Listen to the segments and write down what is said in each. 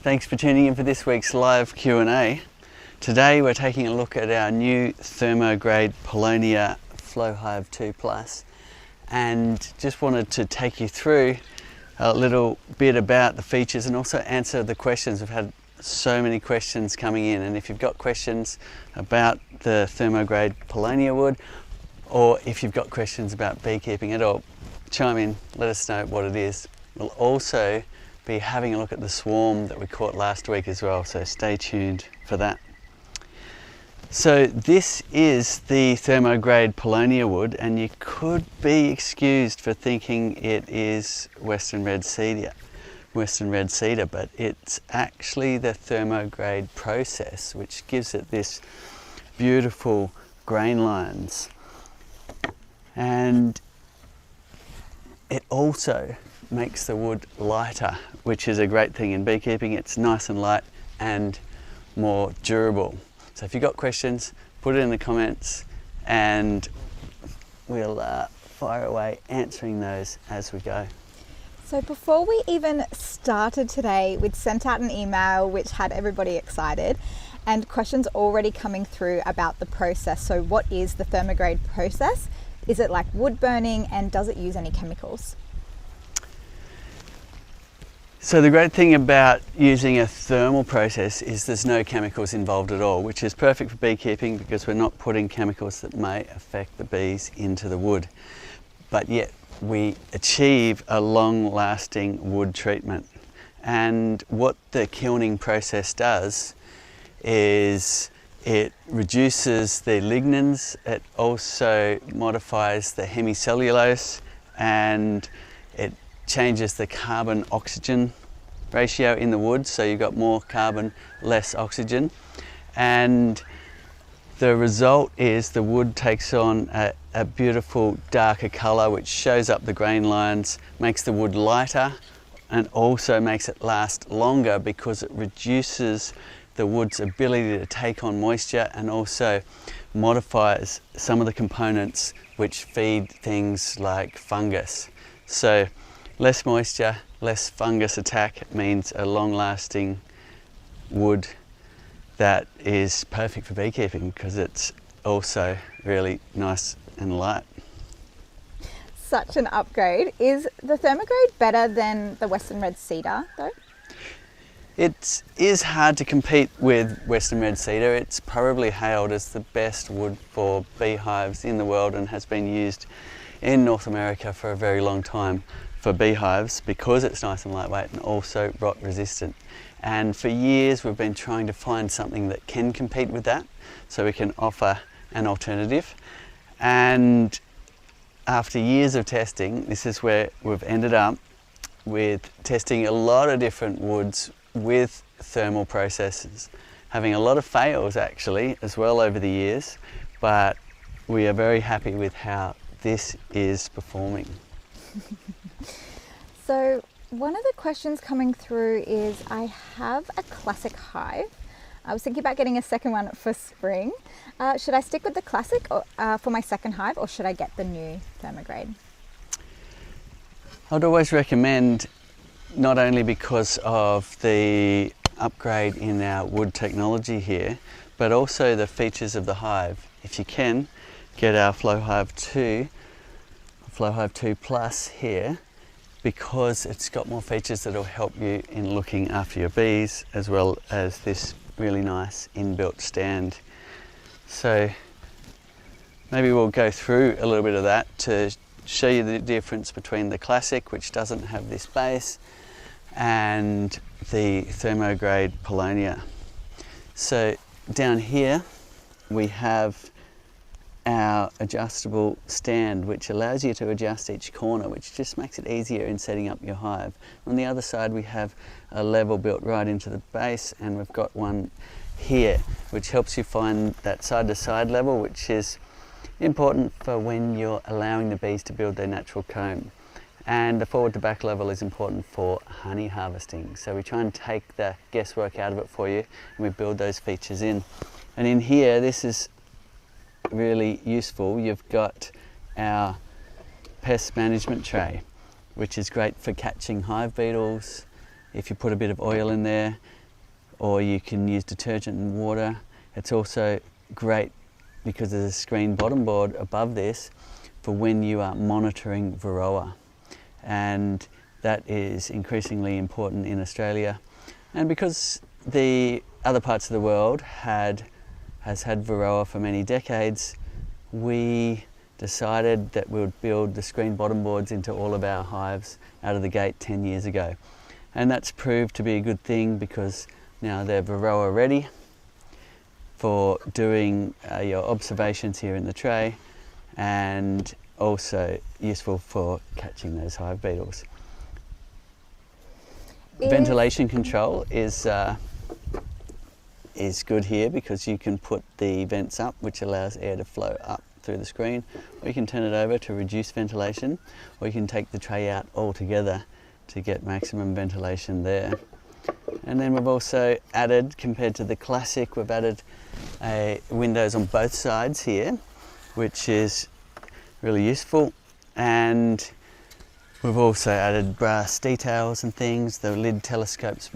Thanks for tuning in for this week's live Q&A. Today we're taking a look at our new ThermoGrade Polonia Flow Hive 2 Plus, and just wanted to take you through a little bit about the features and also answer the questions. We've had so many questions coming in, and if you've got questions about the ThermoGrade Polonia wood, or if you've got questions about beekeeping at all, chime in, let us know what it is. We'll also be having a look at the swarm that we caught last week as well, so stay tuned for that. So this is the ThermoGrade Polonia wood, and you could be excused for thinking it is Western red cedar, but it's actually the ThermoGrade process which gives it this beautiful grain lines. And it also makes the wood lighter, which is a great thing in beekeeping. It's nice and light and more durable. So if you've got questions, put it in the comments and we'll fire away answering those as we go. So before we even started today, we'd sent out an email which had everybody excited, and questions already coming through about the process. So what is the ThermoGrade process? Is it like wood burning, and does it use any chemicals? So the great thing about using a thermal process is there's no chemicals involved at all, which is perfect for beekeeping because we're not putting chemicals that may affect the bees into the wood. But yet we achieve a long-lasting wood treatment. And what the kilning process does is it reduces the lignins, it also modifies the hemicellulose, and it changes the carbon-oxygen ratio in the wood, so you've got more carbon, less oxygen. And the result is the wood takes on a beautiful darker colour which shows up the grain lines, makes the wood lighter, and also makes it last longer because it reduces the wood's ability to take on moisture and also modifies some of the components which feed things like fungus. So less moisture, less fungus attack means a long-lasting wood that is perfect for beekeeping because it's also really nice and light. Such an upgrade. Is the ThermoGrade better than the Western red cedar though? It is hard to compete with Western red cedar. It's probably hailed as the best wood for beehives in the world and has been used in North America for a very long time for beehives because it's nice and lightweight and also rot resistant. And for years we've been trying to find something that can compete with that so we can offer an alternative. And after years of testing, this is where we've ended up with testing a lot of different woods with thermal processes, having a lot of fails actually as well over the years, but we are very happy with how this is performing. So one of the questions coming through is, I have a classic hive. I was thinking about getting a second one for spring. Should I stick with the classic for my second hive, or should I get the new ThermoGrade? I'd always recommend, not only because of the upgrade in our wood technology here, but also the features of the hive. If you can, get our Flow Hive 2 Plus here, because it's got more features that will help you in looking after your bees, as well as this really nice inbuilt stand. So maybe we'll go through a little bit of that to show you the difference between the classic, which doesn't have this base, and the ThermoGrade Polonia. So down here we have our adjustable stand, which allows you to adjust each corner, which just makes it easier in setting up your hive. On the other side we have a level built right into the base, and we've got one here which helps you find that side-to-side level, which is important for when you're allowing the bees to build their natural comb. And the forward to back level is important for honey harvesting. So we try and take the guesswork out of it for you, and we build those features in. And in here, this is really useful. You've got our pest management tray, which is great for catching hive beetles if you put a bit of oil in there, or you can use detergent and water. It's also great because there's a screen bottom board above this for when you are monitoring varroa, and that is increasingly important in Australia. And because the other parts of the world has had varroa for many decades, we decided that we would build the screen bottom boards into all of our hives out of the gate 10 years ago. And that's proved to be a good thing because now they're varroa ready for doing your observations here in the tray, and also useful for catching those hive beetles. Ventilation control is good here because you can put the vents up, which allows air to flow up through the screen, or you can turn it over to reduce ventilation, or you can take the tray out altogether to get maximum ventilation there. And then we've also added, compared to the classic, we've added windows on both sides here, which is really useful. And we've also added brass details and things. The lid telescopes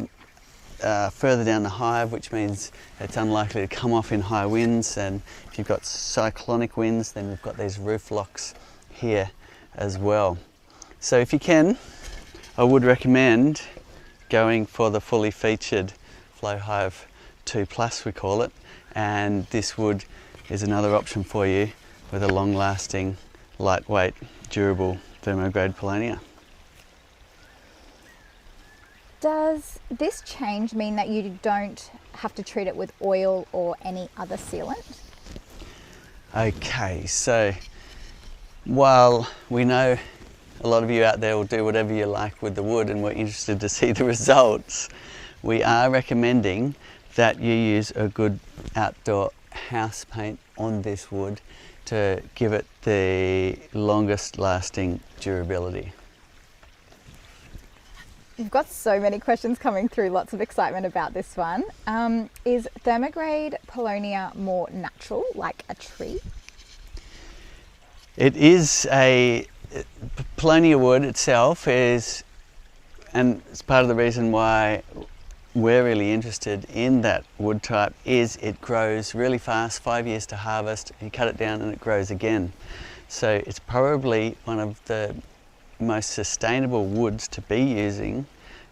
further down the hive, which means it's unlikely to come off in high winds. And if you've got cyclonic winds, then we've got these roof locks here as well. So if you can, I would recommend going for the fully featured Flowhive 2 Plus, we call it, and this wood is another option for you with a long-lasting, lightweight, durable ThermoGrade Polonia. Does this change mean that you don't have to treat it with oil or any other sealant? Okay, so while we know a lot of you out there will do whatever you like with the wood and we're interested to see the results, we are recommending that you use a good outdoor house paint on this wood to give it the longest lasting durability. You've got so many questions coming through, lots of excitement about this one. Is ThermoGrade Polonia more natural, like a tree? It is Polonia wood itself is, and it's part of the reason why we're really interested in that wood type, is it grows really fast, 5 years to harvest, you cut it down and it grows again. So it's probably one of the most sustainable woods to be using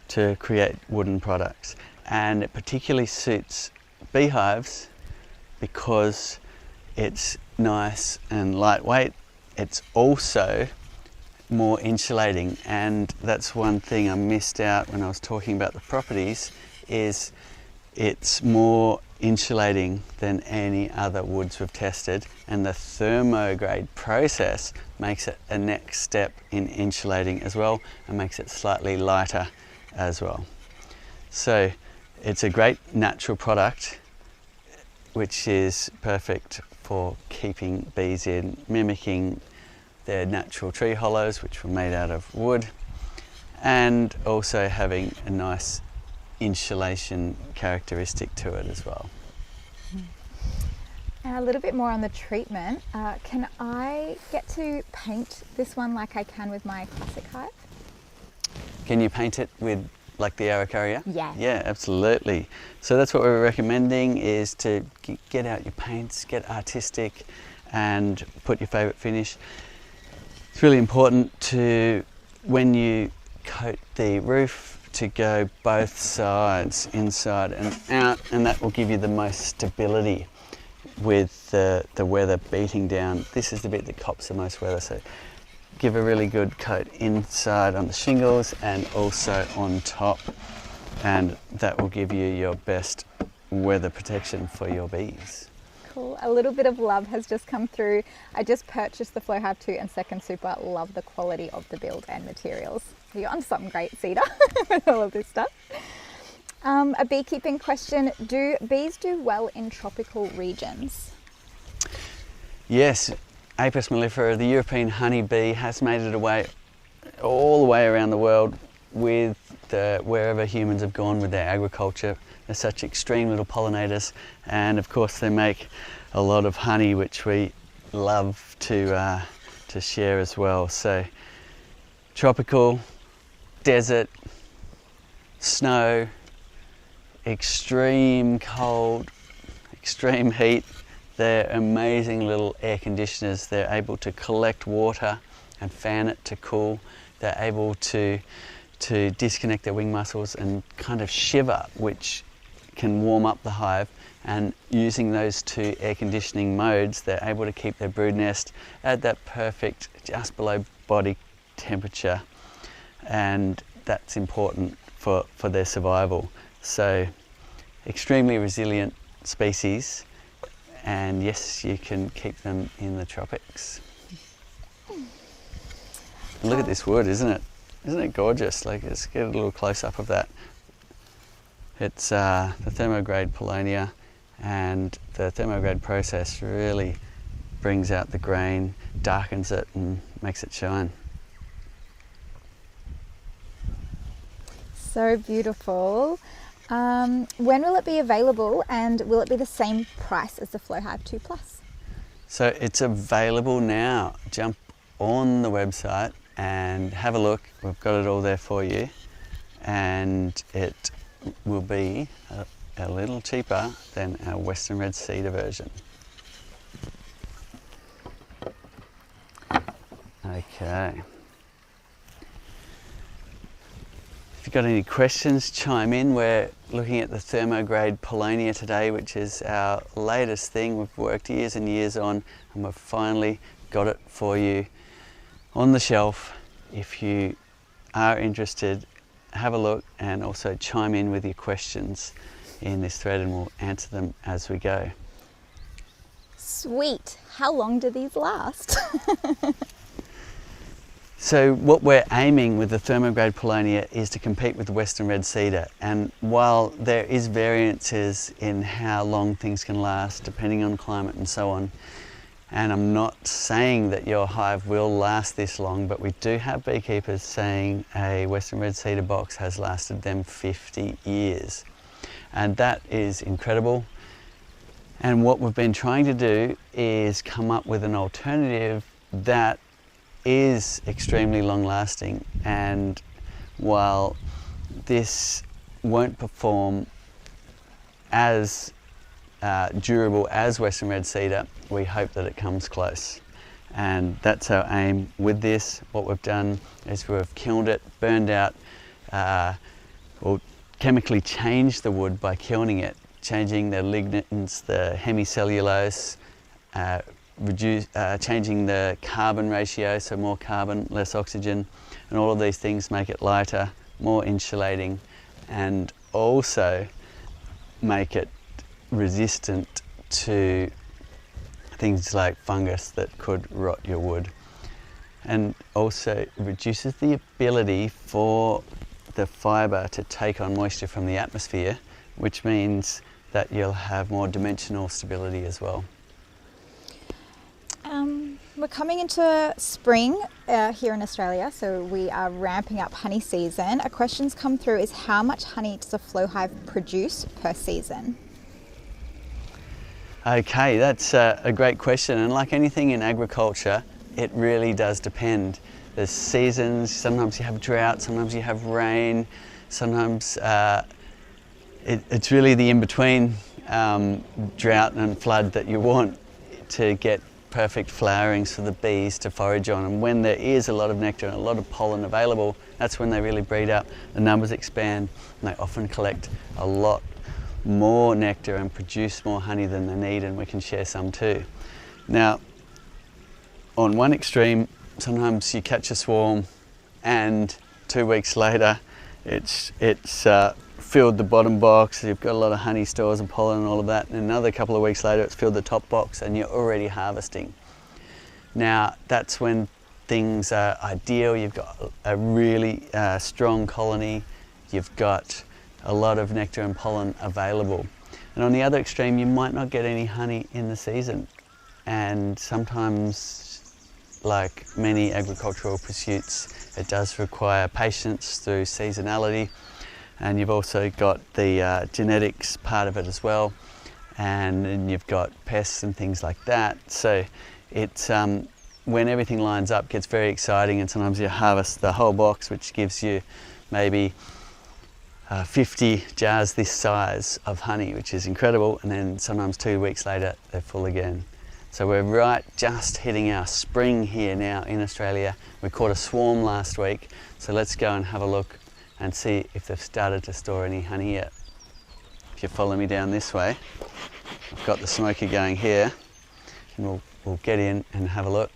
to create wooden products, and it particularly suits beehives because it's nice and lightweight. It's also more insulating, and that's one thing I missed out when I was talking about the properties, is it's more insulating than any other woods we've tested, and the ThermoGrade process makes it a next step in insulating as well, and makes it slightly lighter as well. So it's a great natural product which is perfect for keeping bees in, mimicking their natural tree hollows, which were made out of wood, and also having a nice insulation characteristic to it as well. And a little bit more on the treatment. Can I get to paint this one like I can with my classic hive? Can you paint it with like the Araucaria? Yeah. Yeah, absolutely. So that's what we're recommending, is to get out your paints, get artistic and put your favourite finish. It's really important to, when you coat the roof, to go both sides, inside and out, and that will give you the most stability with the weather beating down. This is the bit that cops the most weather, so give a really good coat inside on the shingles and also on top, and that will give you your best weather protection for your bees. Cool. A little bit of love has just come through. I just purchased the Flowhive 2 and Second Super. Love the quality of the build and materials. You're on something great, Cedar, with all of this stuff. A beekeeping question. Do bees do well in tropical regions? Yes, Apis mellifera, the European honeybee, has made it away all the way around the world with wherever humans have gone with their agriculture. They're such extreme little pollinators, and of course they make a lot of honey, which we love to share as well. So tropical, desert, snow, extreme cold, extreme heat, they're amazing little air conditioners. They're able to collect water and fan it to cool. They're able to disconnect their wing muscles and kind of shiver, which can warm up the hive. And using those two air conditioning modes, they're able to keep their brood nest at that perfect, just below body temperature. And that's important for their survival. So, extremely resilient species. And yes, you can keep them in the tropics. Look at this wood, isn't it? Isn't it gorgeous? Like, let's get a little close up of that. It's the ThermoGrade Paulownia, and the ThermoGrade process really brings out the grain, darkens it and makes it shine. So beautiful. When will it be available, and will it be the same price as the FlowHive 2 Plus? So it's available now. Jump on the website and have a look. We've got it all there for you, and it will be a little cheaper than our Western Red Cedar version. Okay. If you've got any questions, chime in. We're looking at the ThermoGrade Paulownia today, which is our latest thing we've worked years and years on, and we've finally got it for you on the shelf. If you are interested, have a look and also chime in with your questions in this thread, and we'll answer them as we go. Sweet. How long do these last? So what we're aiming with the ThermoGrade Paulownia is to compete with the Western Red Cedar, and while there is variances in how long things can last depending on climate and so on, and I'm not saying that your hive will last this long, but we do have beekeepers saying a Western Red Cedar box has lasted them 50 years. And that is incredible. And what we've been trying to do is come up with an alternative that is extremely long lasting. And while this won't perform as durable as Western Red Cedar, we hope that it comes close. And that's our aim with this. What we've done is we've kilned it, burned out, or chemically changed the wood by kilning it, changing the lignins, the hemicellulose, changing the carbon ratio, so more carbon, less oxygen, and all of these things make it lighter, more insulating, and also make it resistant to things like fungus that could rot your wood, and also reduces the ability for the fibre to take on moisture from the atmosphere, which means that you'll have more dimensional stability as well. We're coming into spring here in Australia, so we are ramping up honey season. A question's come through is, how much honey does a FlowHive produce per season? Okay, that's a great question, and like anything in agriculture, it really does depend. There's seasons, sometimes you have drought, sometimes you have rain, sometimes it's really the in-between drought and flood that you want to get perfect flowerings for the bees to forage on. And when there is a lot of nectar and a lot of pollen available, that's when they really breed up, the numbers expand, and they often collect a lot more nectar and produce more honey than they need, and we can share some too. Now, on one extreme, sometimes you catch a swarm and 2 weeks later it's filled the bottom box, you've got a lot of honey stores and pollen and all of that, and another couple of weeks later it's filled the top box and you're already harvesting. Now that's when things are ideal. You've got a really strong colony, you've got a lot of nectar and pollen available. And on the other extreme, you might not get any honey in the season, and sometimes, like many agricultural pursuits, it does require patience through seasonality. And you've also got the genetics part of it as well, and then you've got pests and things like that. So it's when everything lines up, gets very exciting, and sometimes you harvest the whole box, which gives you maybe 50 jars this size of honey, which is incredible, and then sometimes 2 weeks later they're full again. So we're right just hitting our spring here now in Australia. We caught a swarm last week, so let's go and have a look and see if they've started to store any honey yet. If you follow me down this way, I've got the smoker going here, and we'll get in and have a look.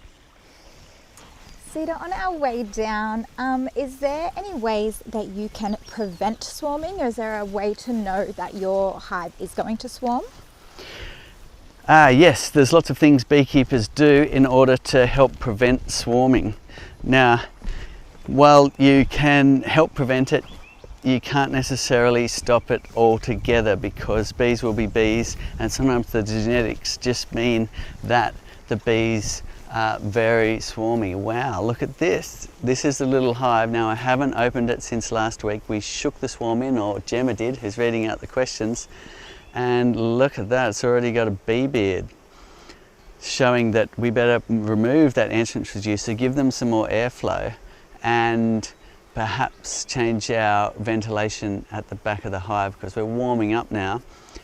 Sita, on our way down, is there any ways that you can prevent swarming, or is there a way to know that your hive is going to swarm? Yes, there's lots of things beekeepers do in order to help prevent swarming. Now, while you can help prevent it, you can't necessarily stop it altogether, because bees will be bees, and sometimes the genetics just mean that the bees are very swarmy. Wow, look at this. This is the little hive. Now, I haven't opened it since last week. We shook the swarm in, or Gemma did, who's reading out the questions. And look at that, it's already got a bee beard, showing that we better remove that entrance reducer, give them some more airflow, and perhaps change our ventilation at the back of the hive, because we're warming up now,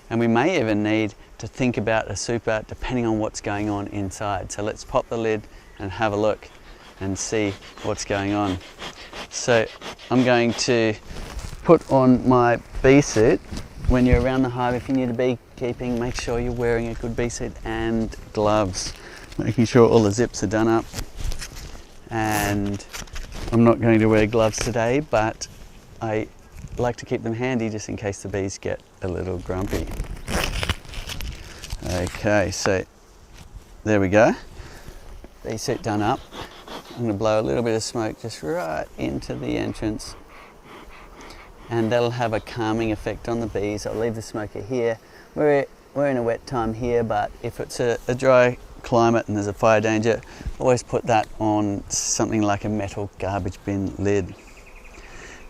and we may even need to think about a super depending on what's going on inside. So let's pop the lid and have a look and see what's going on. So I'm going to put on my bee suit. When you're around the hive, if you're new to beekeeping, make sure you're wearing a good bee suit and gloves, making sure all the zips are done up. And I'm not going to wear gloves today, but I like to keep them handy just in case the bees get a little grumpy. Okay, so there we go. Bee suit done up. I'm going to blow a little bit of smoke just right into the entrance, and that'll have a calming effect on the bees. I'll leave the smoker here. We're in a wet time here, but if it's a dry climate and there's a fire danger, always put that on something like a metal garbage bin lid.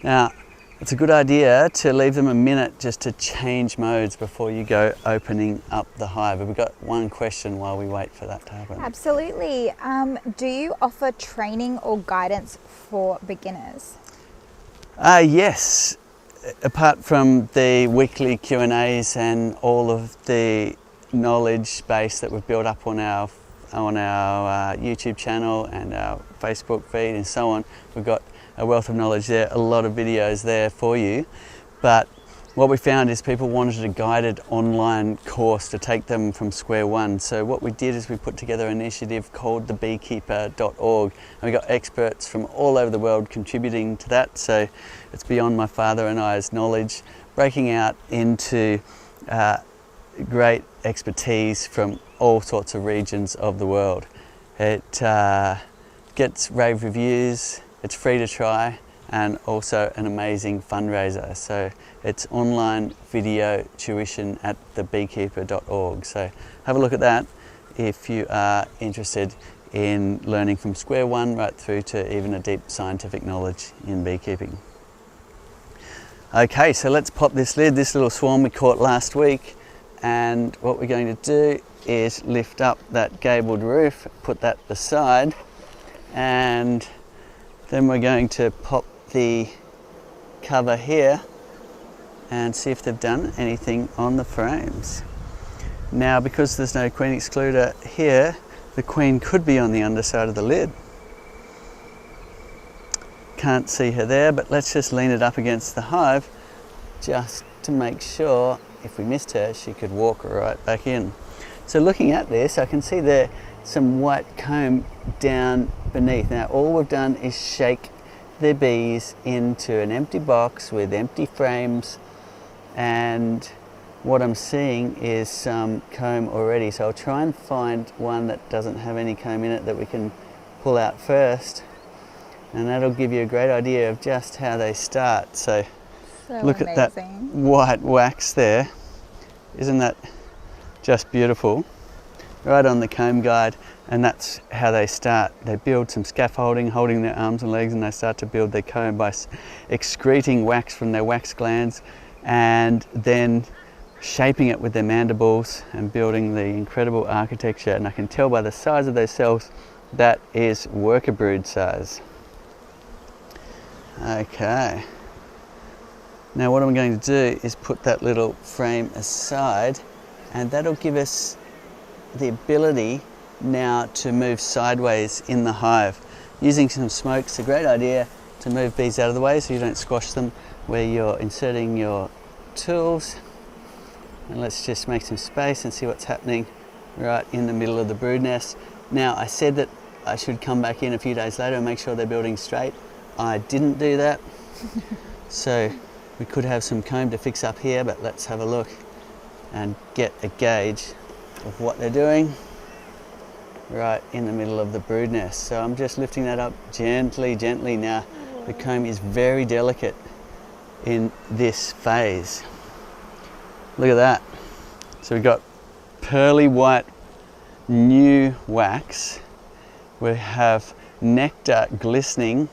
Now, it's a good idea to leave them a minute just to change modes before you go opening up the hive. We've got one question while we wait for that to happen. Absolutely. Do you offer training or guidance for beginners? Yes. Apart from the weekly Q&As and all of the knowledge base that we've built up on our YouTube channel and our Facebook feed and so on, we've got a wealth of knowledge there, a lot of videos there for you. But what we found is people wanted a guided online course to take them from square one. So what we did is we put together an initiative called thebeekeeper.org, and we got experts from all over the world contributing to that. So it's beyond my father and I's knowledge, breaking out into great expertise from all sorts of regions of the world. It gets rave reviews, it's free to try, and also an amazing fundraiser. So it's online video tuition at thebeekeeper.org. So have a look at that if you are interested in learning from square one right through to even a deep scientific knowledge in beekeeping. Okay, so let's pop this lid, this little swarm we caught last week, and what we're going to do is lift up that gabled roof, put that beside, and then we're going to pop the cover here and see if they've done anything on the frames. Now, because there's no queen excluder here, the queen could be on the underside of the lid. Can't see her there, but let's just lean it up against the hive just to make sure if we missed her, she could walk right back in. So looking at this, I can see there some white comb down beneath. Now, all we've done is shake the bees into an empty box with empty frames, and what I'm seeing is some comb already. So I'll try and find one that doesn't have any comb in it that we can pull out first, and that'll give you a great idea of just how they start. So look amazing. At that white wax there. Isn't that just beautiful? Right on the comb guide, and that's how they start. They build some scaffolding, holding their arms and legs, and they start to build their comb by excreting wax from their wax glands and then shaping it with their mandibles and building the incredible architecture. And I can tell by the size of those cells that is worker brood size. Okay. Now what I'm going to do is put that little frame aside, and that'll give us the ability now to move sideways in the hive. Using some smoke's a great idea to move bees out of the way so you don't squash them where you're inserting your tools. And let's just make some space and see what's happening right in the middle of the brood nest. Now I said that I should come back in a few days later and make sure they're building straight. I didn't do that. So we could have some comb to fix up here, but let's have a look and get a gauge of what they're doing right in the middle of the brood nest. So I'm just lifting that up gently, gently. Now the comb is very delicate in this phase. Look at that. So we've got pearly white new wax. We have nectar glistening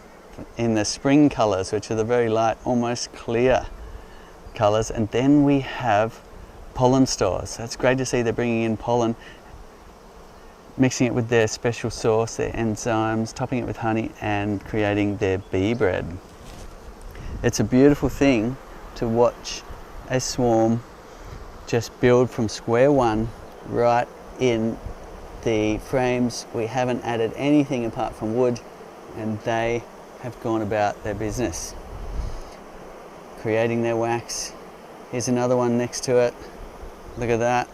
in the spring colours, which are the very light, almost clear colours. And then we have pollen stores. So it's great to see they're bringing in pollen, mixing it with their special sauce, their enzymes, topping it with honey and creating their bee bread. It's a beautiful thing to watch a swarm just build from square one right in the frames. We haven't added anything apart from wood, and they have gone about their business, creating their wax. Here's another one next to it. Look at that.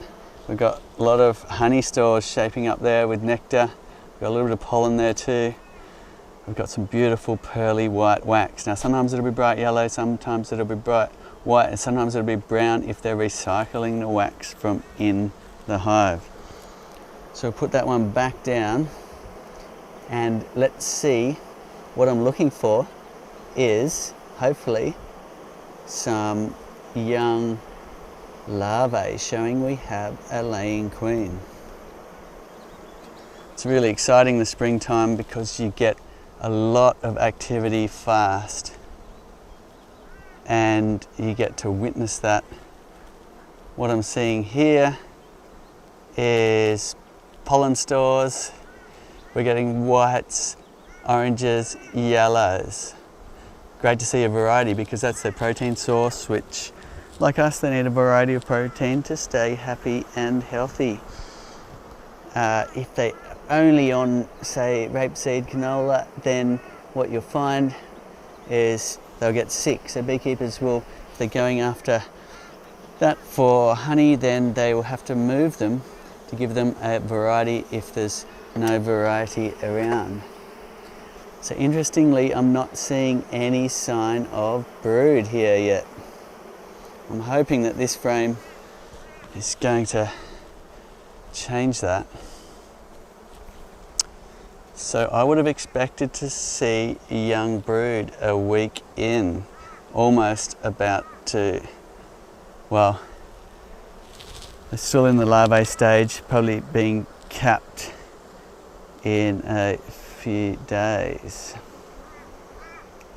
We've got a lot of honey stores shaping up there with nectar. We've got a little bit of pollen there too. We've got some beautiful pearly white wax. Now sometimes it'll be bright yellow, sometimes it'll be bright white, and sometimes it'll be brown if they're recycling the wax from in the hive. So we'll put that one back down, and let's see, what I'm looking for is hopefully some young larvae showing we have a laying queen. It's really exciting the springtime because you get a lot of activity fast, and you get to witness that. What I'm seeing here is pollen stores. We're getting whites, oranges, yellows. Great to see a variety because that's their protein source, which, like us, they need a variety of protein to stay happy and healthy. If they only on, say, rapeseed canola, then what you'll find is they'll get sick. So beekeepers will, if they're going after that for honey, then they will have to move them to give them a variety if there's no variety around. So interestingly, I'm not seeing any sign of brood here yet. I'm hoping that this frame is going to change that. So I would have expected to see young brood a week in, almost about to, well, they're still in the larvae stage, probably being capped in a few days.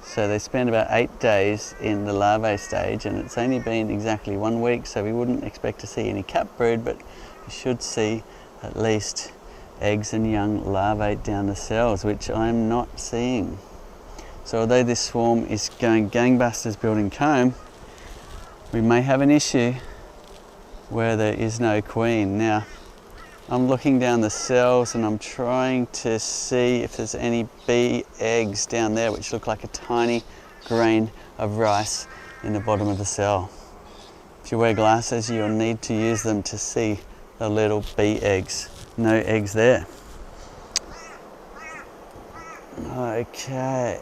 So they spend about 8 days in the larvae stage, and it's only been exactly 1 week, so we wouldn't expect to see any cap brood, but we should see at least eggs and young larvae down the cells, which I'm not seeing. So although this swarm is going gangbusters building comb, we may have an issue where there is no queen. Now, I'm looking down the cells and I'm trying to see if there's any bee eggs down there, which look like a tiny grain of rice in the bottom of the cell. If you wear glasses, you'll need to use them to see the little bee eggs. No eggs there. Okay.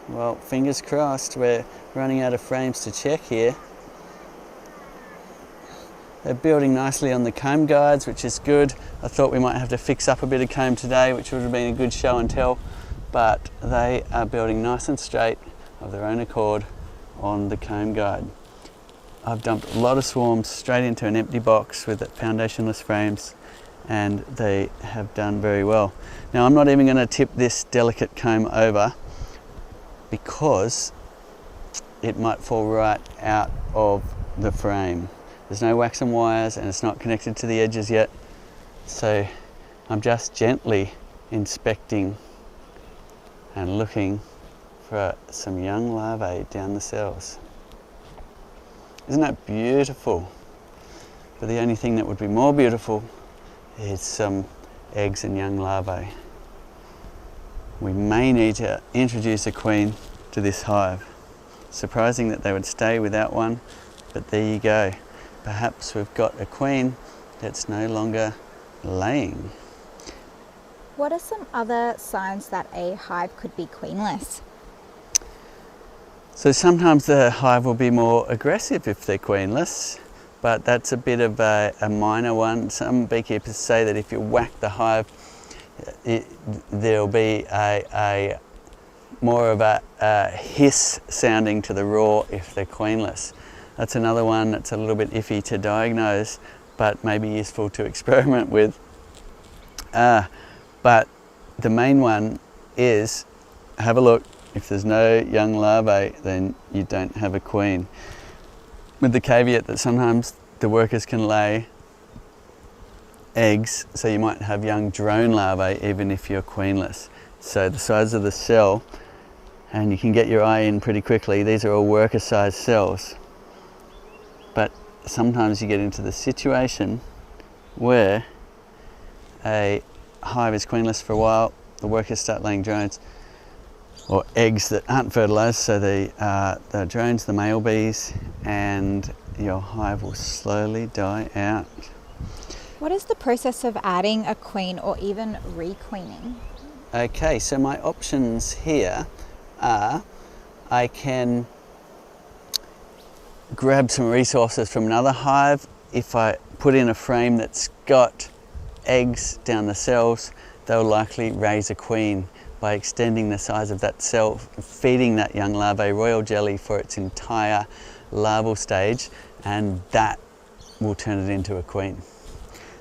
Well, fingers crossed, we're running out of frames to check here. They're building nicely on the comb guides, which is good. I thought we might have to fix up a bit of comb today, which would have been a good show and tell, but they are building nice and straight of their own accord on the comb guide. I've dumped a lot of swarms straight into an empty box with foundationless frames, and they have done very well. Now, I'm not even going to tip this delicate comb over because it might fall right out of the frame. There's no wax and wires, and it's not connected to the edges yet. So I'm just gently inspecting and looking for some young larvae down the cells. Isn't that beautiful? But the only thing that would be more beautiful is some eggs and young larvae. We may need to introduce a queen to this hive. Surprising that they would stay without one, but there you go. Perhaps we've got a queen that's no longer laying. What are some other signs that a hive could be queenless? So sometimes the hive will be more aggressive if they're queenless, but that's a bit of a minor one. Some beekeepers say that if you whack the hive, there'll be a more of a hiss sounding to the raw if they're queenless. That's another one that's a little bit iffy to diagnose, but maybe useful to experiment with. But the main one is, have a look. If there's no young larvae, then you don't have a queen. With the caveat that sometimes the workers can lay eggs, so you might have young drone larvae even if you're queenless. So the size of the cell, and you can get your eye in pretty quickly, these are all worker sized cells. But sometimes you get into the situation where a hive is queenless for a while, the workers start laying drones or eggs that aren't fertilised, so the drones, the male bees, and your hive will slowly die out. What is the process of adding a queen or even re-queening? Okay, so my options here are I can grab some resources from another hive. If I put in a frame that's got eggs down the cells, they'll likely raise a queen by extending the size of that cell, feeding that young larvae royal jelly for its entire larval stage, and that will turn it into a queen.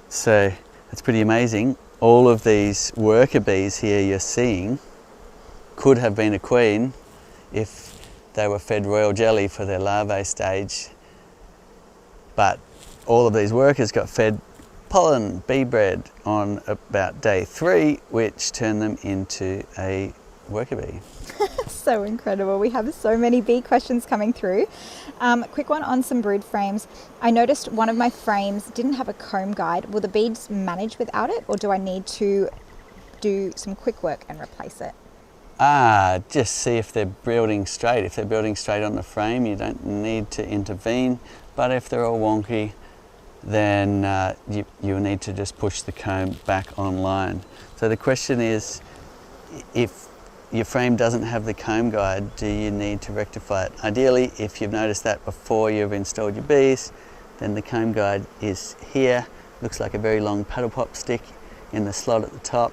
So that's pretty amazing. All of these worker bees here you're seeing could have been a queen if they were fed royal jelly for their larvae stage, but all of these workers got fed pollen, bee bread on about day 3, which turned them into a worker bee. So incredible. We have so many bee questions coming through. Quick one on some brood frames. I noticed one of my frames didn't have a comb guide. Will the bees manage without it, or do I need to do some quick work and replace it? Just see if they're building straight. If they're building straight on the frame, you don't need to intervene, but if they're all wonky, then you need to just push the comb back online. So the question is, if your frame doesn't have the comb guide, do you need to rectify it? Ideally, if you've noticed that before you've installed your bees, then the comb guide is here. Looks like a very long paddle pop stick in the slot at the top,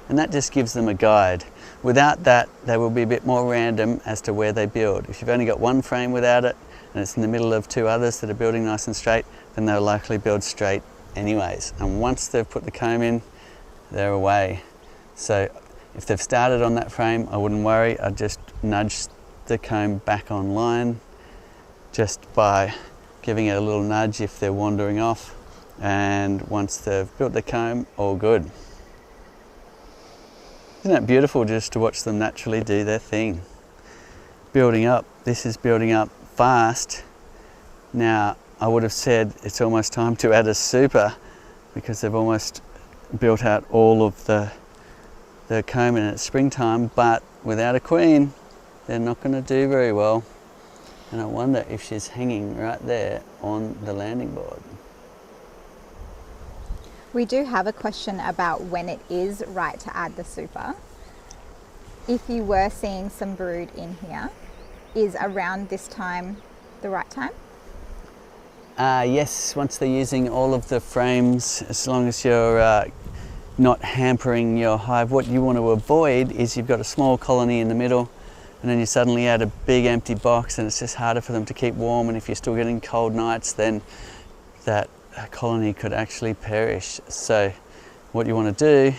and that just gives them a guide. Without that, they will be a bit more random as to where they build. If you've only got one frame without it, and it's in the middle of 2 others that are building nice and straight, then they'll likely build straight anyways. And once they've put the comb in, they're away. So if they've started on that frame, I wouldn't worry. I'd just nudge the comb back online just by giving it a little nudge if they're wandering off. And once they've built the comb, all good. Isn't it beautiful just to watch them naturally do their thing? Building up. This is building up fast. Now, I would have said it's almost time to add a super because they've almost built out all of the comb in at springtime, but without a queen, they're not going to do very well. And I wonder if she's hanging right there on the landing board. We do have a question about when it is right to add the super. If you were seeing some brood in here, is around this time the right time? Yes, once they're using all of the frames, as long as you're not hampering your hive. What you want to avoid is you've got a small colony in the middle and then you suddenly add a big empty box and it's just harder for them to keep warm, and if you're still getting cold nights, then that colony could actually perish. So what you want to do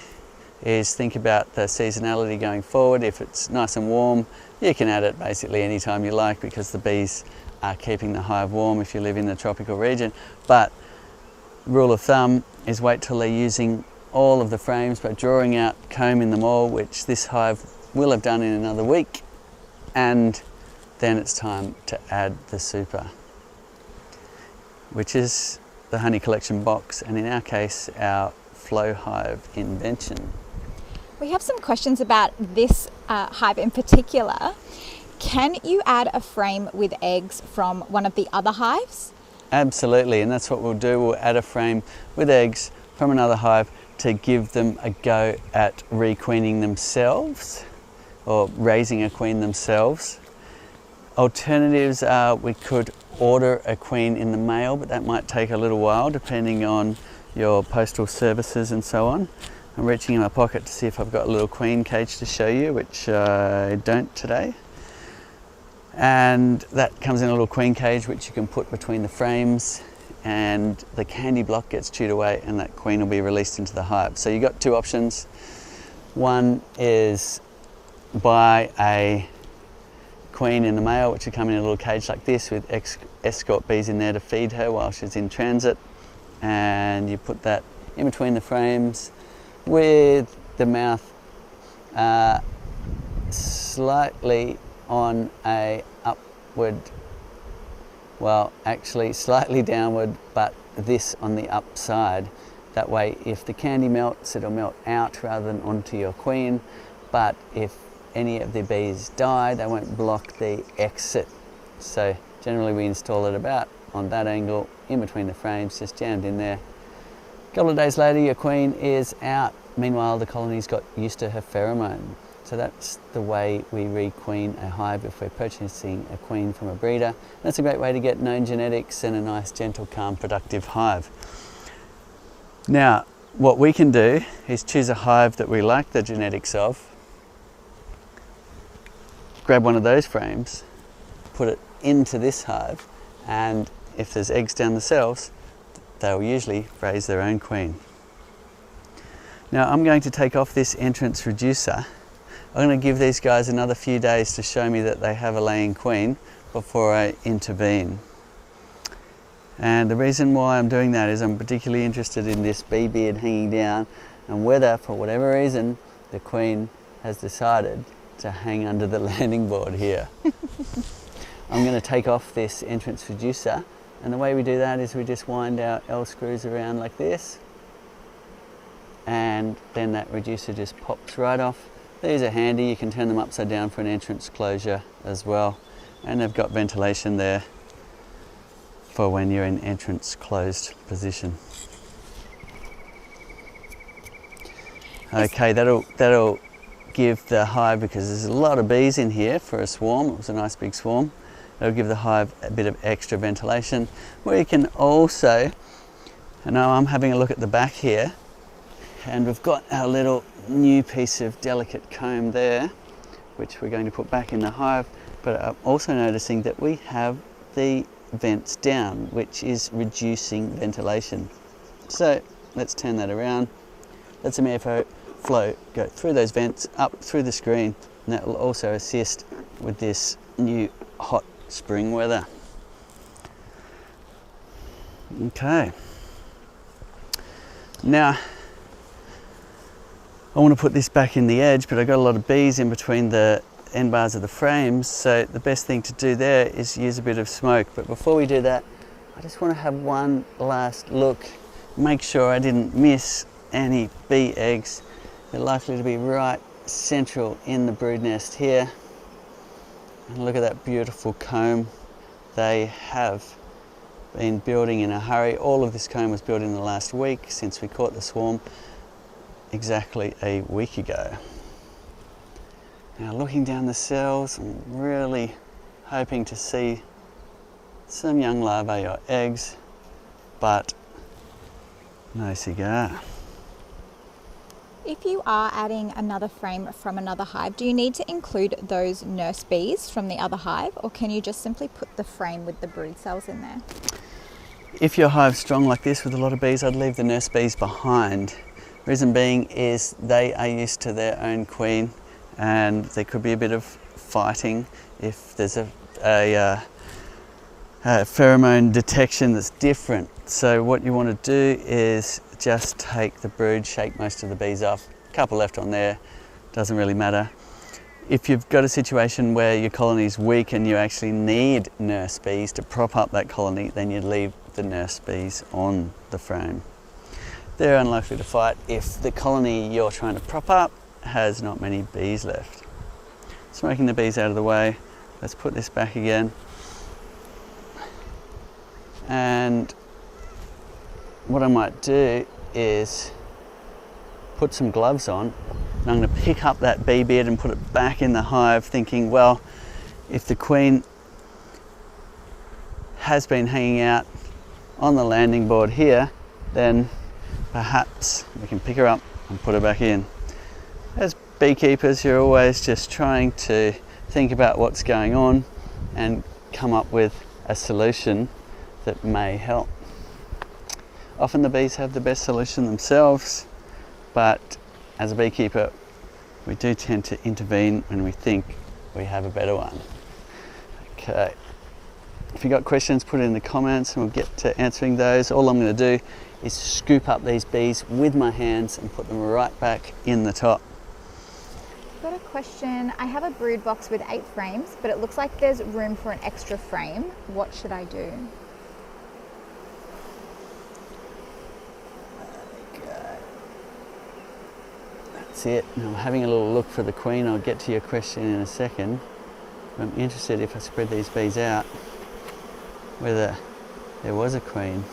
is think about the seasonality going forward. If it's nice and warm, you can add it basically anytime you like because the bees are keeping the hive warm if you live in the tropical region. But rule of thumb is wait till they're using all of the frames by drawing out comb in them all, which this hive will have done in another week, and then it's time to add the super. which is the honey collection box, and in our case, our flow hive invention. We have some questions about this hive in particular. Can you add a frame with eggs from one of the other hives? Absolutely, and that's what we'll do. We'll add a frame with eggs from another hive to give them a go at requeening themselves or raising a queen themselves. Alternatives are we could order a queen in the mail, but that might take a little while depending on your postal services and so on. I'm reaching in my pocket to see if I've got a little queen cage to show you, which I don't today. And that comes in a little queen cage which you can put between the frames, and the candy block gets chewed away and that queen will be released into the hive. So you've got two options. One is buy a queen in the mail, which will come in a little cage like this with escort bees in there to feed her while she's in transit, and you put that in between the frames with the mouth slightly on a upward, well actually slightly downward, but this on the upside. That way if the candy melts, it'll melt out rather than onto your queen, but if any of the bees die, they won't block the exit. So generally we install it about on that angle in between the frames, just jammed in there. A couple of days later your queen is out. Meanwhile the colony's got used to her pheromone. So that's the way we requeen a hive if we're purchasing a queen from a breeder. That's a great way to get known genetics and a nice, gentle, calm, productive hive. Now, what we can do is choose a hive that we like the genetics of, grab one of those frames, put it into this hive, and if there's eggs down the cells, they'll usually raise their own queen. Now, I'm going to take off this entrance reducer. I'm going to give these guys another few days to show me that they have a laying queen before I intervene. And the reason why I'm doing that is I'm particularly interested in this bee beard hanging down, and whether, for whatever reason, the queen has decided to hang under the landing board here. I'm going to take off this entrance reducer, and the way we do that is we just wind our L screws around like this, and then that reducer just pops right off. These are handy, you can turn them upside down for an entrance closure as well, and they've got ventilation there for when you're in entrance closed position. Okay, that'll give the hive, because there's a lot of bees in here for a swarm, it was a nice big swarm, it'll give the hive a bit of extra ventilation. We can also, and now I'm having a look at the back here, and we've got our little new piece of delicate comb there, which we're going to put back in the hive, but I'm also noticing that we have the vents down, which is reducing ventilation. So let's turn that around. Let some airflow go through those vents, up through the screen, and that will also assist with this new hot spring weather. Okay. Now, I want to put this back in the edge, but I've got a lot of bees in between the end bars of the frames, so the best thing to do there is use a bit of smoke. But before we do that, I just want to have one last look, make sure I didn't miss any bee eggs. They're likely to be right central in the brood nest here. And look at that beautiful comb. They have been building in a hurry. All of this comb was built in the last week since we caught the swarm exactly a week ago. Now looking down the cells, I'm really hoping to see some young larvae or eggs, but no cigar. If you are adding another frame from another hive, do you need to include those nurse bees from the other hive, or can you just simply put the frame with the brood cells in there? If your hive's strong like this with a lot of bees, I'd leave the nurse bees behind. Reason being is they are used to their own queen, and there could be a bit of fighting if there's a pheromone detection that's different. So what you want to do is just take the brood, shake most of the bees off, a couple left on there, doesn't really matter. If you've got a situation where your colony is weak and you actually need nurse bees to prop up that colony, then you'd leave the nurse bees on the frame. They're unlikely to fight if the colony you're trying to prop up has not many bees left. Smoking the bees out of the way, let's put this back again. And what I might do is put some gloves on, and I'm going to pick up that bee beard and put it back in the hive, thinking, well, if the queen has been hanging out on the landing board here, then perhaps we can pick her up and put her back in. As beekeepers, you're always just trying to think about what's going on and come up with a solution that may help. Often the bees have the best solution themselves, but as a beekeeper, we do tend to intervene when we think we have a better one. Okay. If you've got questions, put it in the comments and we'll get to answering those. All I'm going to do is scoop up these bees with my hands and put them right back in the top. Got a question. I have a brood box with 8 frames, but it looks like there's room for an extra frame. What should I do? Okay. That's it. Now I'm having a little look for the queen. I'll get to your question in a second. I'm interested, if I spread these bees out, whether there was a queen.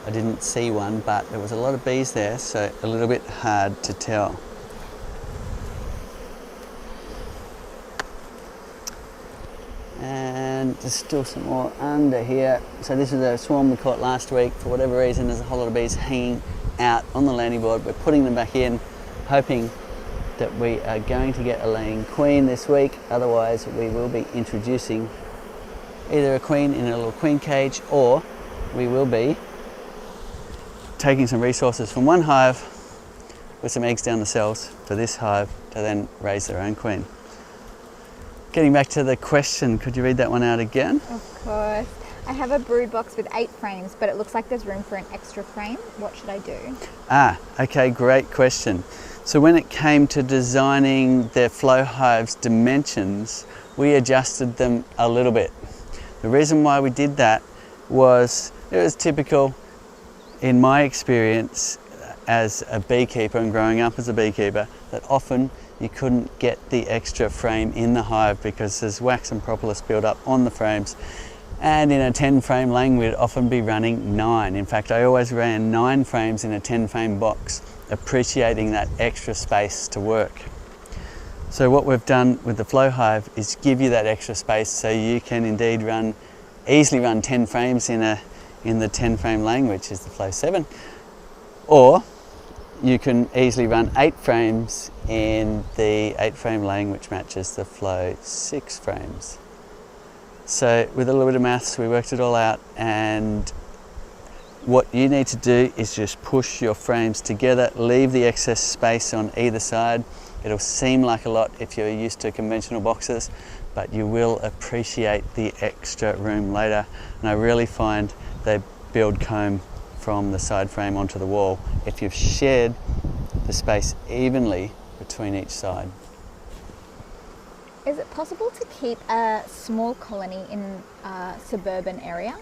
I didn't see one, but there was a lot of bees there, so a little bit hard to tell. And there's still some more under here. So this is a swarm we caught last week. For whatever reason, there's a whole lot of bees hanging out on the landing board. We're putting them back in, hoping that we are going to get a laying queen this week. Otherwise, we will be introducing either a queen in a little queen cage, or we will be taking some resources from one hive with some eggs down the cells for this hive to then raise their own queen. Getting back to the question, could you read that one out again? Of course. I have a brood box with 8 frames, but it looks like there's room for an extra frame. What should I do? Okay, great question. So when it came to designing the flow hive's dimensions, we adjusted them a little bit. The reason why we did that was it was typical, in my experience as a beekeeper and growing up as a beekeeper, that often you couldn't get the extra frame in the hive because there's wax and propolis built up on the frames. And in a 10 frame laying, we'd often be running 9. In fact, I always ran 9 frames in a 10 frame box, appreciating that extra space to work. So what we've done with the flow hive is give you that extra space so you can indeed easily run 10 frames in the 10 frame laying, which is the flow 7, or you can easily run 8 frames in the 8 frame laying, which matches the flow 6 frames. So with a little bit of maths, we worked it all out, and what you need to do is just push your frames together, leave the excess space on either side. It'll seem like a lot if you're used to conventional boxes, but you will appreciate the extra room later. And I really find they build comb from the side frame onto the wall if you've shared the space evenly between each side. Is it possible to keep a small colony in a suburban area?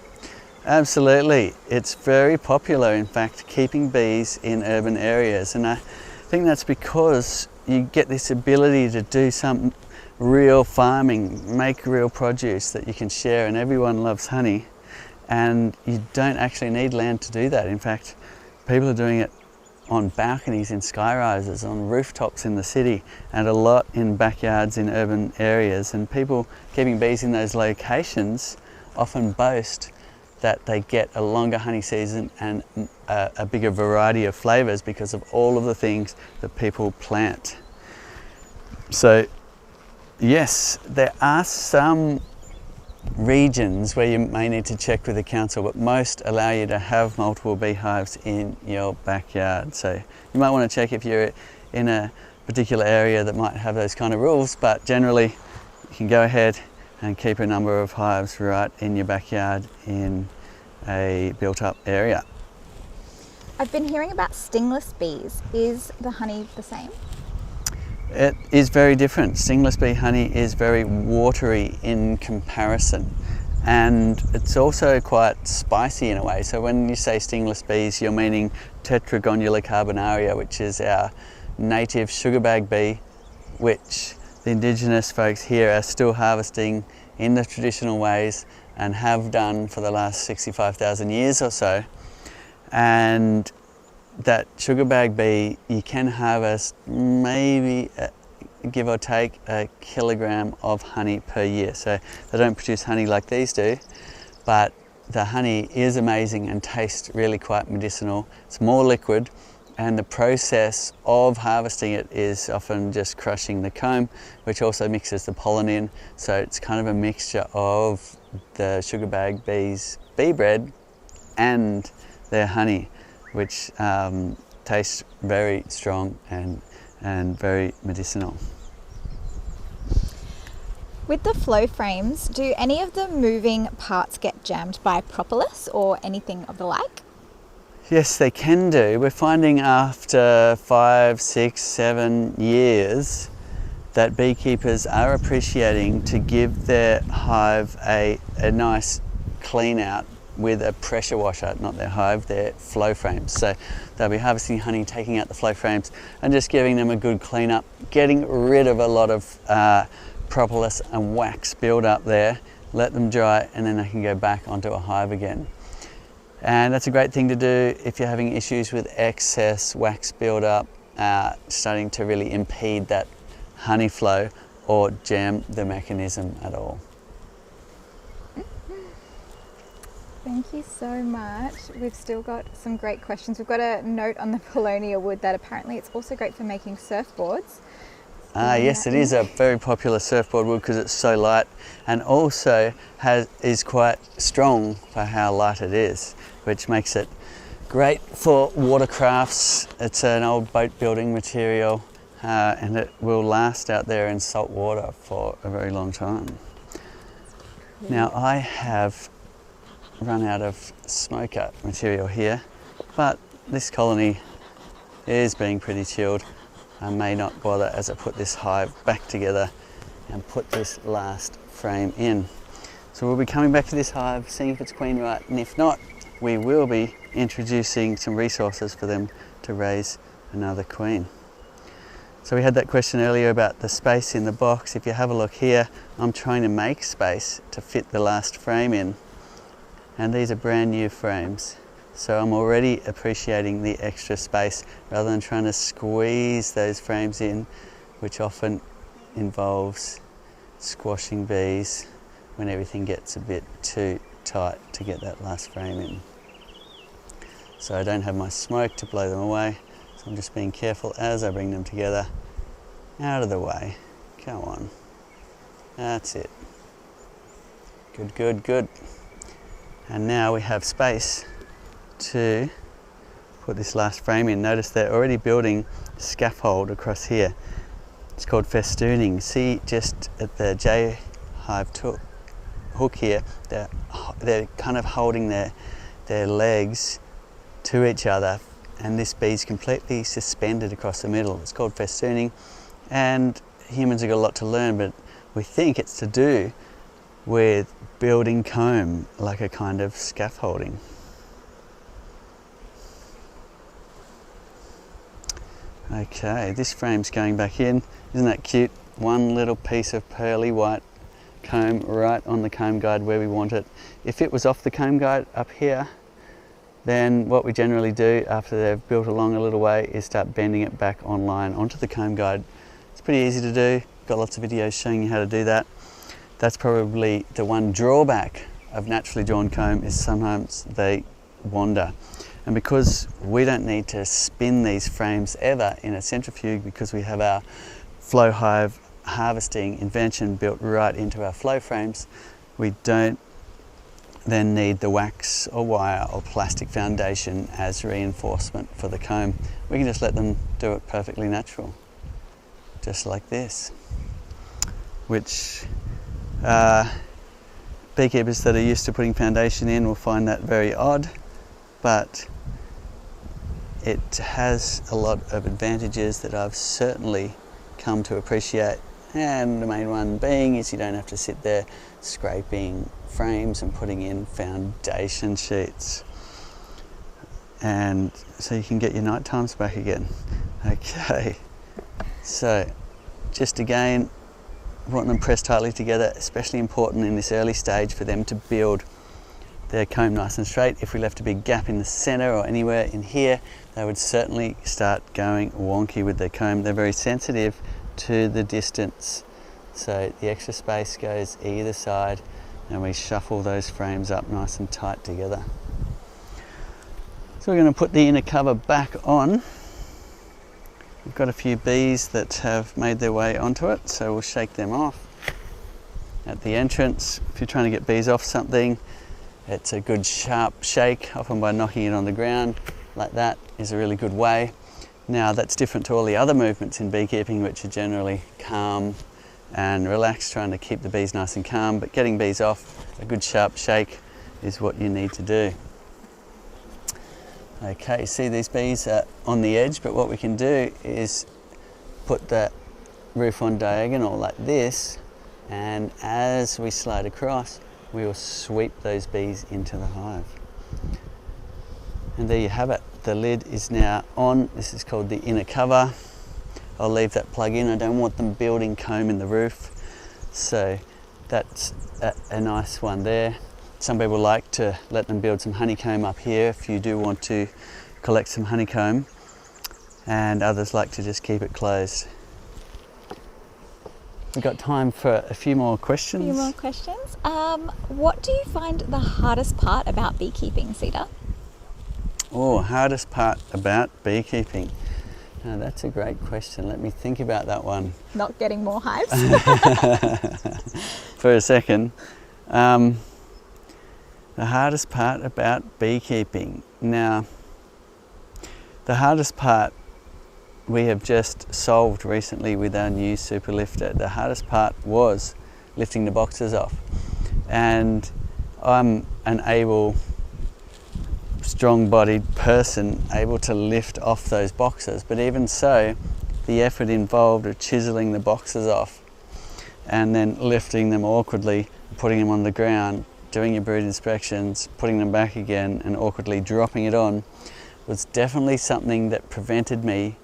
Absolutely. It's very popular, in fact, keeping bees in urban areas. And I think that's because you get this ability to do some real farming, make real produce that you can share, and everyone loves honey. And you don't actually need land to do that. In fact, people are doing it on balconies in sky rises, on rooftops in the city, and a lot in backyards in urban areas. And people keeping bees in those locations often boast that they get a longer honey season and a bigger variety of flavours because of all of the things that people plant. So yes, there are some regions where you may need to check with the council, but most allow you to have multiple beehives in your backyard. So you might want to check if you're in a particular area that might have those kind of rules, but generally you can go ahead and keep a number of hives right in your backyard in a built-up area. I've been hearing about stingless bees. Is the honey the same? It is very different. Stingless bee honey is very watery in comparison, and it's also quite spicy in a way. So when you say stingless bees, you're meaning Tetragonula carbonaria, which is our native sugarbag bee, which the indigenous folks here are still harvesting in the traditional ways and have done for the last 65,000 years or so. And that sugarbag bee, you can harvest maybe give or take a kilogram of honey per year. So they don't produce honey like these do, but the honey is amazing and tastes really quite medicinal. It's more liquid, and the process of harvesting it is often just crushing the comb, which also mixes the pollen in. So it's kind of a mixture of the sugarbag bees' bee bread and their honey, which tastes very strong and very medicinal. With the flow frames, do any of the moving parts get jammed by propolis or anything of the like? Yes, they can do. We're finding after 5, 6, 7 years that beekeepers are appreciating to give their hive a nice clean out with a pressure washer, not their hive, their flow frames. So they'll be harvesting honey, taking out the flow frames and just giving them a good clean up, getting rid of a lot of propolis and wax build up there, let them dry, and then they can go back onto a hive again. And that's a great thing to do if you're having issues with excess wax build up, starting to really impede that honey flow or jam the mechanism at all. Thank you so much. We've still got some great questions. We've got a note on the Paulownia wood that apparently it's also great for making surfboards. Yes, it is a very popular surfboard wood because it's so light, and also is quite strong for how light it is, which makes it great for watercrafts. It's an old boat building material, and it will last out there in salt water for a very long time. Now I have run out of smoker material here, but this colony is being pretty chilled. I may not bother as I put this hive back together and put this last frame in. So we'll be coming back to this hive, seeing if it's queen right, and if not, we will be introducing some resources for them to raise another queen. So we had that question earlier about the space in the box. If you have a look here, I'm trying to make space to fit the last frame in. And these are brand new frames. So I'm already appreciating the extra space rather than trying to squeeze those frames in, which often involves squashing bees when everything gets a bit too tight to get that last frame in. So I don't have my smoke to blow them away, so I'm just being careful as I bring them together. Out of the way. Go on. That's it. Good, good, good. And now we have space to put this last frame in. Notice they're already building scaffold across here. It's called festooning. See, just at the J hive hook here, they're kind of holding their legs to each other, and this bee's completely suspended across the middle. It's called festooning, and humans have got a lot to learn, but we think it's to do with building comb like a kind of scaffolding. Okay, this frame's going back in. Isn't that cute? One little piece of pearly white comb right on the comb guide where we want it. If it was off the comb guide up here, then what we generally do after they've built along a little way is start bending it back online onto the comb guide. It's pretty easy to do. Got lots of videos showing you how to do that. That's probably the one drawback of naturally drawn comb, is sometimes they wander. And because we don't need to spin these frames ever in a centrifuge, because we have our flow hive harvesting invention built right into our flow frames, we don't then need the wax or wire or plastic foundation as reinforcement for the comb. We can just let them do it perfectly natural, just like this, which beekeepers that are used to putting foundation in will find that very odd, but it has a lot of advantages that I've certainly come to appreciate. And the main one being is you don't have to sit there scraping frames and putting in foundation sheets. And so you can get your night times back again. Okay, so just again, wanting them pressed tightly together, especially important in this early stage for them to build their comb nice and straight. If we left a big gap in the center or anywhere in here, they would certainly start going wonky with their comb. They're very sensitive to the distance. So the extra space goes either side and we shuffle those frames up nice and tight together. So we're going to put the inner cover back on. We've got a few bees that have made their way onto it, so we'll shake them off. At the entrance, if you're trying to get bees off something, it's a good sharp shake, often by knocking it on the ground. Like that is a really good way. Now that's different to all the other movements in beekeeping, which are generally calm and relaxed, trying to keep the bees nice and calm, but getting bees off, a good sharp shake is what you need to do. Okay, see these bees are on the edge, but what we can do is put the roof on diagonal like this, and as we slide across, we will sweep those bees into the hive. And there you have it. The lid is now on. This is called the inner cover. I'll leave that plug in. I don't want them building comb in the roof. So that's a nice one there. Some people like to let them build some honeycomb up here if you do want to collect some honeycomb, and others like to just keep it closed. We've got time for a few more questions. What do you find the hardest part about beekeeping, Cedar? Oh, hardest part about beekeeping. Now that's a great question. Let me think about that one. Not getting more hives? For a second. The hardest part about beekeeping. Now, the hardest part we have just solved recently with our new super lifter. The hardest part was lifting the boxes off. And I'm an able, strong-bodied person able to lift off those boxes, but even so, the effort involved of chiseling the boxes off and then lifting them awkwardly, putting them on the ground, doing your brood inspections, putting them back again and awkwardly dropping it on was definitely something that prevented me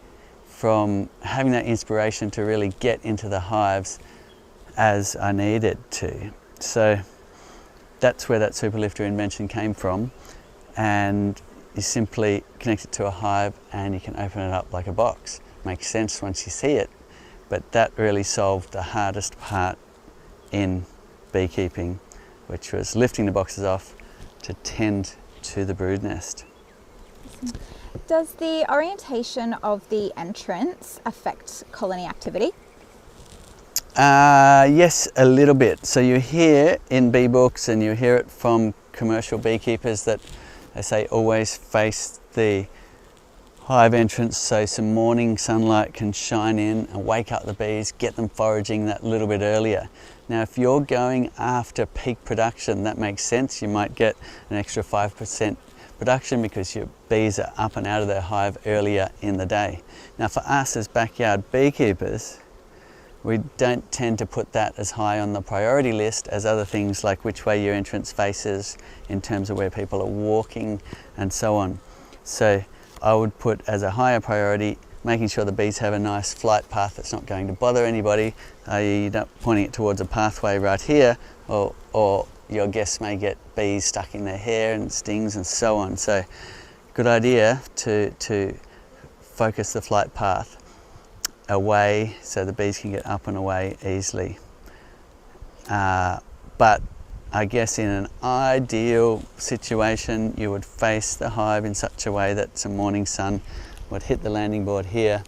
from having that inspiration to really get into the hives as I needed to. So that's where that super lifter invention came from, and you simply connect it to a hive and you can open it up like a box. Makes sense once you see it, but that really solved the hardest part in beekeeping, which was lifting the boxes off to tend to the brood nest. Does the orientation of the entrance affect colony activity? Yes, a little bit. So you hear in bee books and you hear it from commercial beekeepers that they say always face the hive entrance so some morning sunlight can shine in and wake up the bees, get them foraging that little bit earlier. Now if you're going after peak production, that makes sense. You might get an extra 5% production because your bees are up and out of their hive earlier in the day. Now for us as backyard beekeepers, we don't tend to put that as high on the priority list as other things like which way your entrance faces in terms of where people are walking and so on. So I would put as a higher priority making sure the bees have a nice flight path that's not going to bother anybody, i.e. you're not pointing it towards a pathway right here, or your guests may get bees stuck in their hair and stings and so on. So good idea to focus the flight path away so the bees can get up and away easily. But I guess in an ideal situation you would face the hive in such a way that some morning sun would hit the landing board here,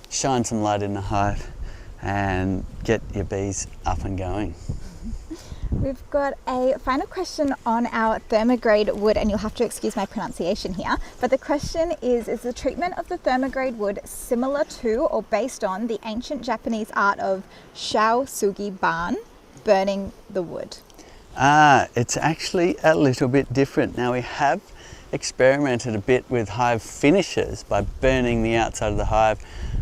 shine some light in the hive and get your bees up and going. We've got a final question on our ThermoGrade wood, and you'll have to excuse my pronunciation here, but the question is the treatment of the ThermoGrade wood similar to or based on the ancient Japanese art of shao sugi ban, burning the wood? It's actually a little bit different. Now we have experimented a bit with hive finishes by burning the outside of the hive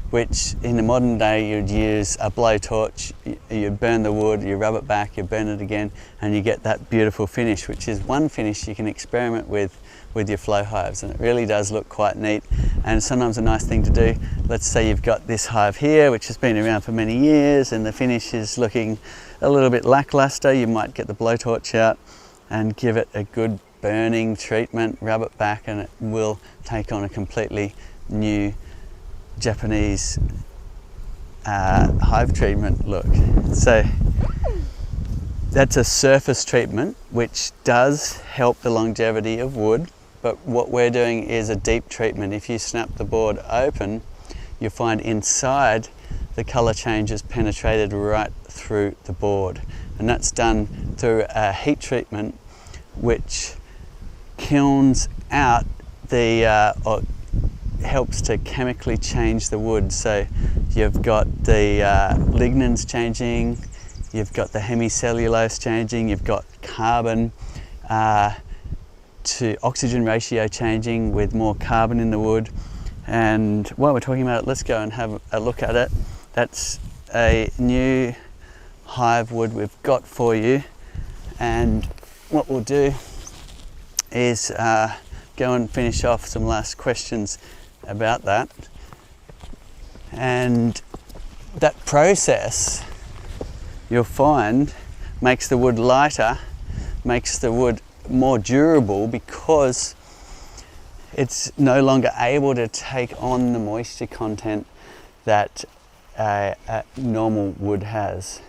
which in the modern day you'd use a blowtorch. You burn the wood, you rub it back, you burn it again, and you get that beautiful finish, which is one finish you can experiment with your flow hives, and it really does look quite neat. And sometimes a nice thing to do, let's say you've got this hive here which has been around for many years and the finish is looking a little bit lackluster. You might get the blowtorch out and give it a good burning treatment, rub it back, and it will take on a completely new Japanese hive treatment look. So that's a surface treatment which does help the longevity of wood, but what we're doing is a deep treatment. If you snap the board open, you'll find inside the colour changes penetrated right through the board, and that's done through a heat treatment which kilns out the or helps to chemically change the wood. So you've got the lignins changing, you've got the hemicellulose changing, you've got carbon to oxygen ratio changing with more carbon in the wood. And while we're talking about it, let's go and have a look at it. That's a new hive wood we've got for you, and what we'll do is go and finish off some last questions about that. And that process, you'll find, makes the wood lighter, makes the wood more durable, because it's no longer able to take on the moisture content that a normal wood has.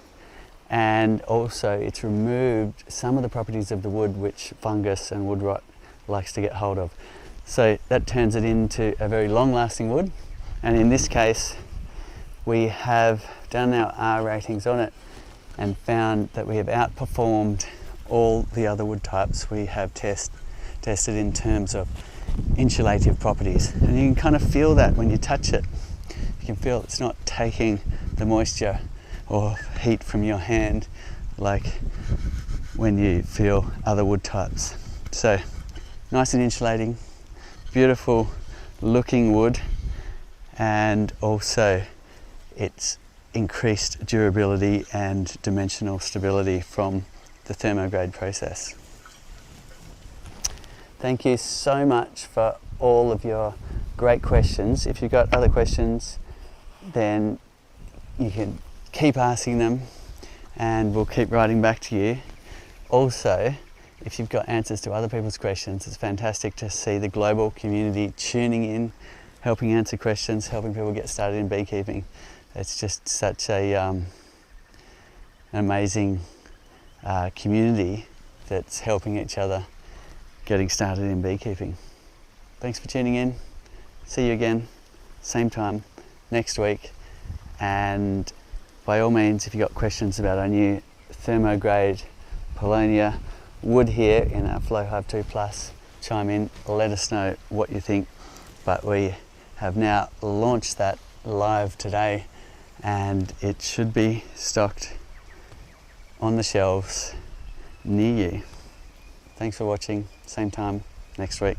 And also it's removed some of the properties of the wood which fungus and wood rot likes to get hold of. So that turns it into a very long-lasting wood, and in this case we have done our R ratings on it and found that we have outperformed all the other wood types we have tested in terms of insulative properties. And you can kind of feel that when you touch it. You can feel it's not taking the moisture or heat from your hand like when you feel other wood types. So nice and insulating, beautiful looking wood, and also it's increased durability and dimensional stability from the ThermoGrade process. Thank you so much for all of your great questions. If you've got other questions, then you can keep asking them and we'll keep writing back to you. Also, if you've got answers to other people's questions, it's fantastic to see the global community tuning in, helping answer questions, helping people get started in beekeeping. It's just such an amazing community that's helping each other getting started in beekeeping. Thanks for tuning in. See you again, same time next week. And by all means, if you've got questions about our new ThermoGrade Polonia wood here in our Flow Hive 2 Plus, chime in, let us know what you think. But we have now launched that live today, and it should be stocked on the shelves near you. Thanks for watching, same time next week.